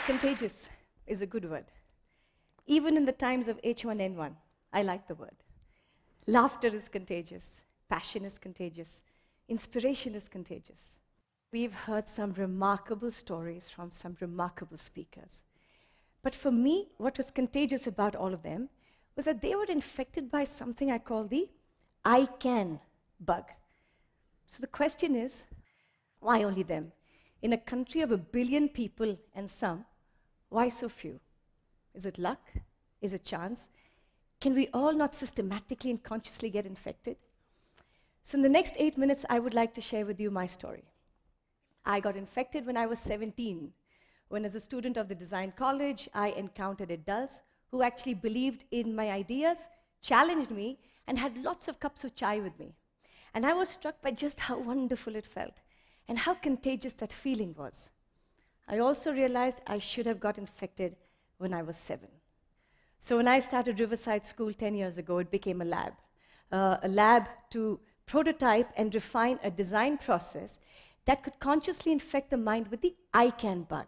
Contagious is a good word. Even in the times of H1N1, I like the word. Laughter is contagious. Passion is contagious. Inspiration is contagious. We've heard some remarkable stories from some remarkable speakers. But for me, what was contagious about all of them was that they were infected by something I call the I can bug. So the question is, why only them? In a country of 1 billion people and some, why so few? Is it luck? Is it chance? Can we all not systematically and consciously get infected? So in the next 8 minutes, I would like to share with you my story. I got infected when I was 17, when as a student of the design college, I encountered adults who actually believed in my ideas, challenged me, and had lots of cups of chai with me. And I was struck by just how wonderful it felt and how contagious that feeling was. I also realized I should have got infected when I was 7. So when I started Riverside School 10 years ago, it became a lab to prototype and refine a design process that could consciously infect the mind with the I can bug.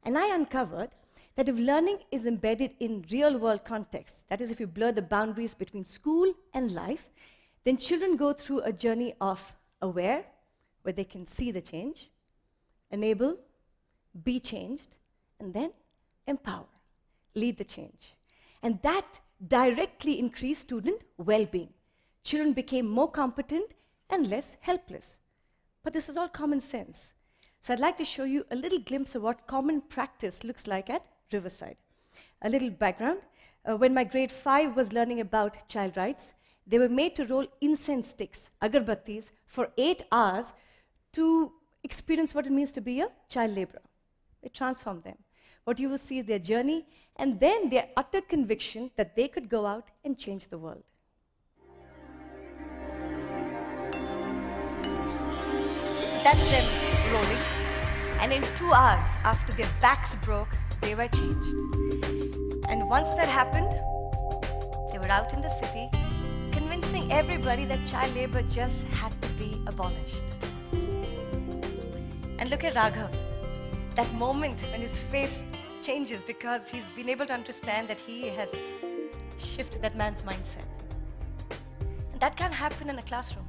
And I uncovered that if learning is embedded in real-world context, that is, if you blur the boundaries between school and life, then children go through a journey of aware, where they can see the change, enable, be changed, and then empower, lead the change. And that directly increased student well-being. Children became more competent and less helpless. But this is all common sense. So I'd like to show you a little glimpse of what common practice looks like at Riverside. A little background. When my grade 5 was learning about child rights, they were made to roll incense sticks, agarbattis, for 8 hours to experience what it means to be a child laborer. It transformed them. What you will see is their journey and then their utter conviction that they could go out and change the world. So that's them rolling. And in 2 hours, after their backs broke, they were changed. And once that happened, they were out in the city, convincing everybody that child labor just had to be abolished. And look at Raghav. That moment when his face changes because he's been able to understand that he has shifted that man's mindset. And that can't happen in a classroom.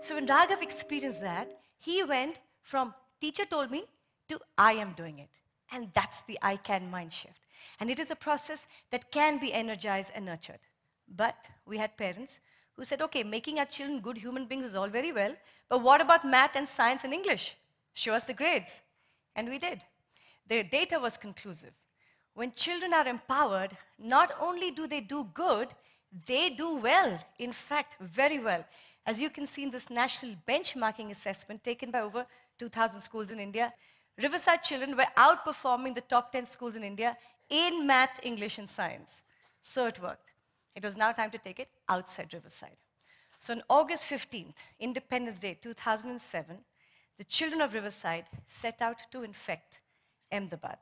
So when Raghav experienced that, he went from teacher told me to I am doing it. And that's the I can mind shift. And it is a process that can be energized and nurtured. But we had parents who said, okay, making our children good human beings is all very well, but what about math and science and English? Show us the grades. And we did. The data was conclusive. When children are empowered, not only do they do good, they do well. In fact, very well. As you can see in this national benchmarking assessment taken by over 2,000 schools in India, Riverside children were outperforming the top 10 schools in India in math, English, and science. So it worked. It was now time to take it outside Riverside. So on August 15th, Independence Day 2007, the children of Riverside set out to infect Ahmedabad.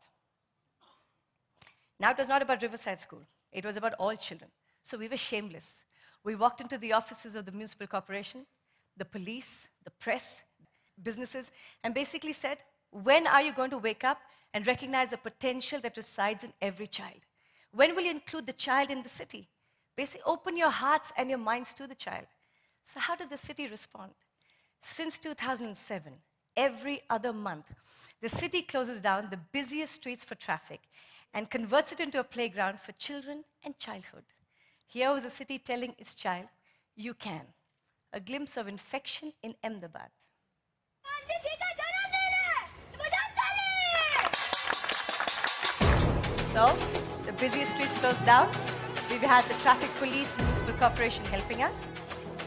Now it was not about Riverside School. It was about all children. So we were shameless. We walked into the offices of the municipal corporation, the police, the press, businesses, and basically said, when are you going to wake up and recognize the potential that resides in every child? When will you include the child in the city? Basically, open your hearts and your minds to the child. So how did the city respond? Since 2007, every other month, the city closes down the busiest streets for traffic and converts it into a playground for children and childhood. Here was the city telling its child, you can. A glimpse of infection in Ahmedabad. So, the busiest streets closed down. We've had the traffic police and municipal corporation helping us,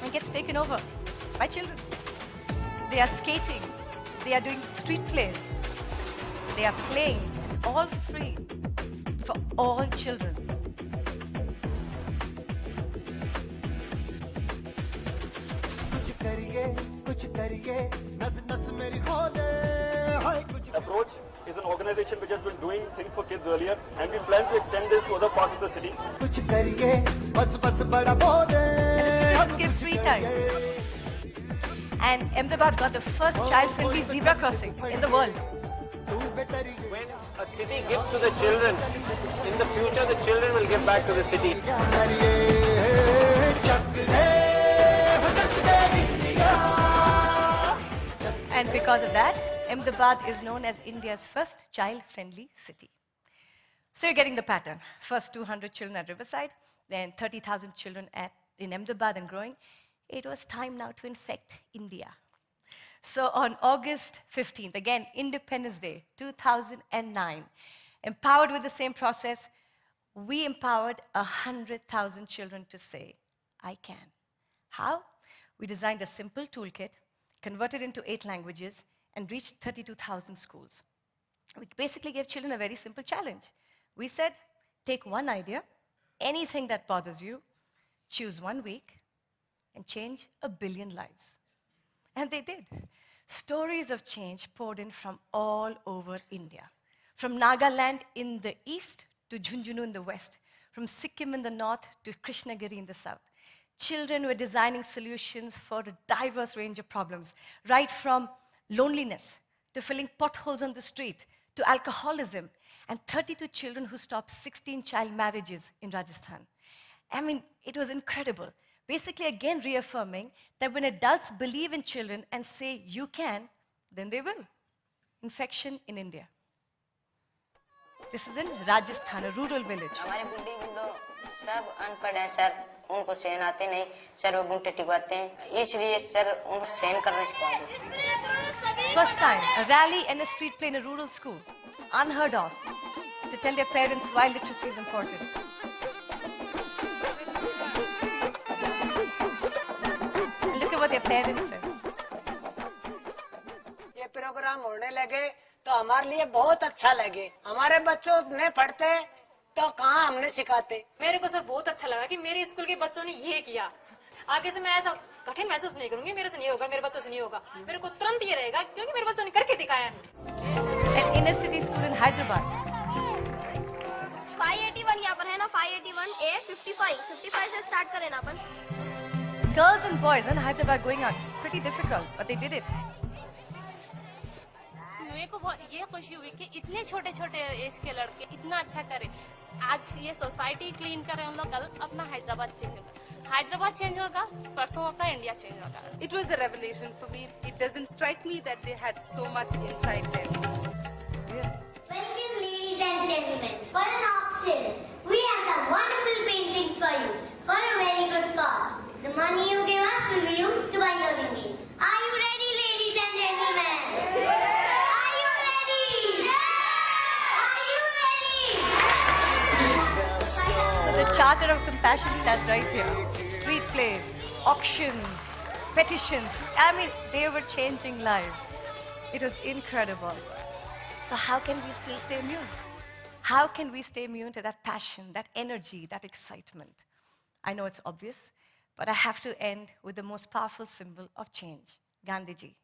and gets taken over by children. They are skating. They are doing street plays. They are playing, all free for all children. कुछ करिए नस नस organization which has been doing things for kids earlier, and we plan to extend this to other parts of the city. And the citizens give free time. And Ahmedabad got the first child-friendly zebra crossing in the world. When a city gives to the children, in the future the children will give back to the city. And because of that, Ahmedabad is known as India's first child-friendly city. So you're getting the pattern. First 200 children at Riverside, then 30,000 children in Ahmedabad and growing. It was time now to infect India. So on August 15th, again, Independence Day, 2009, empowered with the same process, we empowered 100,000 children to say, I can. How? We designed a simple toolkit, converted into 8 languages, and reached 32,000 schools. We basically gave children a very simple challenge. We said, take one idea, anything that bothers you, choose 1 week, and change 1 billion lives. And they did. Stories of change poured in from all over India. From Nagaland in the east to Jhunjhunu in the west. From Sikkim in the north to Krishnagiri in the south. Children were designing solutions for a diverse range of problems, right from loneliness to filling potholes on the street to alcoholism, and 32 children who stopped 16 child marriages in Rajasthan. I mean, it was incredible. Basically, again, reaffirming that when adults believe in children and say, you can, then they will. Infection in India. This is in Rajasthan, a rural village. हमारे बुढ़े बुढ़ो सब अनपढ़ हैं sir, उनको सहन आते नहीं, सर वो घुंटे टिकवाते हैं, इसलिए सर उनको सहन करना सिखा दो. First time, a rally and a street play in a rural school, unheard of, to tell their parents why literacy is important. Look at what their parents said. ये प्रोग्राम होने लगे तो हमारे लिए बहुत अच्छा लगे. हमारे बच्चों ने पढ़ते तो कहाँ हमने सिखाते. मेरे को सर बहुत अच्छा लगा कि मेरे स्कूल के बच्चों ने ये किया. आगे से मैं ऐसा कठिन महसूस नहीं करूंगी, मेरे से नहीं होगा, मेरे बच्चों से नहीं होगा. मेरे को तुरंत ये रहेगा क्योंकि मेरे बच्चों ने करके दिखाया. An inner city school in Hyderabad. 581 यहाँ पर है ना, 581 A 55 से स्टार्ट करें ना अपन. Girls and boys in Hyderabad going out, pretty difficult, but they did it. मेरे को ये खुशी हुई कि इतने छोटे छोटे एज के लड़के इतना अच्छा करे. आज ये सोसाइटी क्लीन कर रहे हैं हम लोग, कल अपना हैदराबाद चेंज होगा. हैदराबाद चेंज होगा, परसों अपना इंडिया चेंज होगा. It was a revelation for me. It doesn't strike me that they had so much inside them. Welcome ladies and gentlemen, for an auction, we have some wonderful paintings for you, for a very good cause. The money you give us will be used to buy your remains. Are you ready, ladies and gentlemen? Are you ready? Are you ready? So the Charter of Compassion stands right here. Street plays, auctions, petitions. I mean, they were changing lives. It was incredible. So how can we still stay immune? How can we stay immune to that passion, that energy, that excitement? I know it's obvious, but I have to end with the most powerful symbol of change, Gandhiji.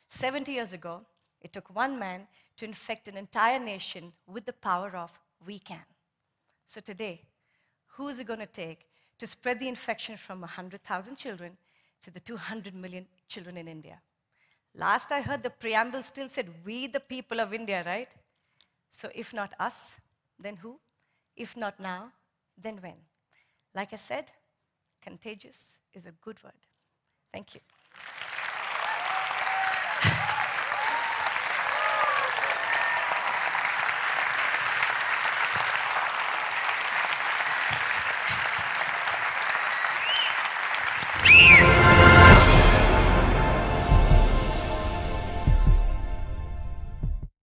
70 years ago, it took one man to infect an entire nation with the power of we can. So today, who is it going to take to spread the infection from 100,000 children to the 200 million children in India? Last I heard, the preamble still said, we the people of India, right? So if not us, then who? If not now, then when? Like I said, contagious is a good word. Thank you.